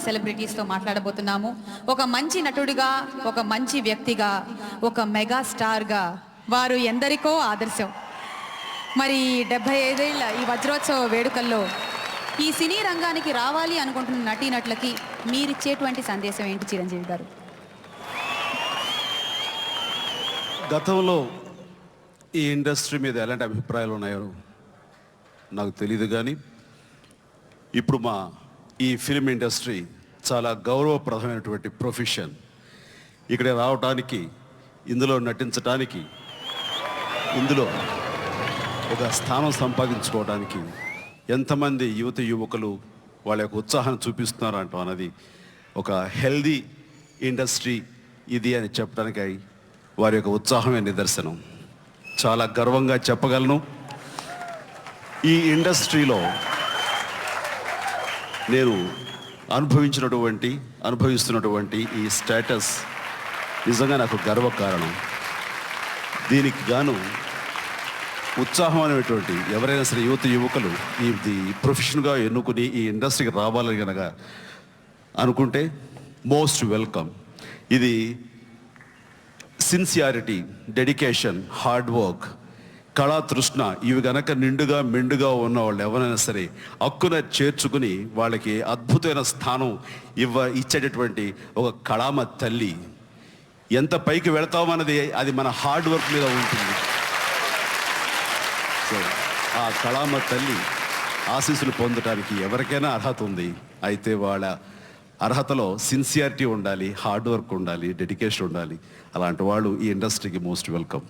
సెలబ్రిటీస్తో మాట్లాడబోతున్నాము. ఒక మంచి నటుడిగా, ఒక మంచి వ్యక్తిగా, ఒక మెగా స్టార్గా వారు ఎందరికో ఆదర్శం. మరి 75 ఏళ్ల ఈ వజ్రోత్సవ వేడుకల్లో ఈ సినీ రంగానికి రావాలి అనుకుంటున్న నటీనటులకి మీరిచ్చేటువంటి సందేశం ఏంటి చిరంజీవి గారు? గతంలో ఈ ఇండస్ట్రీ మీద ఎలాంటి అభిప్రాయాలు ఉన్నాయో నాకు తెలియదు, కానీ ఇప్పుడు ఈ ఫిల్మ్ ఇండస్ట్రీ చాలా గౌరవప్రదమైనటువంటి ప్రొఫెషన్. ఇక్కడ రావడానికి, ఇందులో నటించడానికి, ఇందులో ఒక స్థానం సంపాదించుకోవడానికి ఎంతమంది యువకులు వాళ్ళ యొక్క ఉత్సాహాన్ని చూపిస్తున్నారు అంటాం అన్నది ఒక హెల్దీ ఇండస్ట్రీ ఇది అని చెప్పడానికి వారి యొక్క ఉత్సాహమే నిదర్శనం. చాలా గర్వంగా చెప్పగలను, ఈ ఇండస్ట్రీలో నేను అనుభవిస్తున్నటువంటి ఈ స్టేటస్ నిజంగా నాకు గర్వకారణం. దీనికి గాను ఉత్సాహం అనేటువంటి ఎవరైనా సరే యువకులు ఇది ప్రొఫెషన్గా ఎన్నుకుని ఈ ఇండస్ట్రీకి రావాలని కనుక అనుకుంటే మోస్ట్ వెల్కమ్. ఇది సిన్సియారిటీ, డెడికేషన్, హార్డ్ వర్క్, కళా తృష్ణ ఇవి గనక మెండుగా ఉన్న వాళ్ళు ఎవరైనా సరే హక్కున చేర్చుకుని వాళ్ళకి అద్భుతమైన స్థానం ఇచ్చేటటువంటి ఒక కళామ తల్లి. ఎంత పైకి వెళతామన్నది అది మన హార్డ్ వర్క్ మీద ఉంటుంది. సో ఆ కళామ తల్లి ఆశీస్సులు పొందడానికి ఎవరికైనా అర్హత ఉంది. అయితే వాళ్ళ అర్హతలో సిన్సియారిటీ ఉండాలి, హార్డ్ వర్క్ ఉండాలి, డెడికేషన్ ఉండాలి. అలాంటి వాళ్ళు ఈ ఇండస్ట్రీకి మోస్ట్ వెల్కమ్.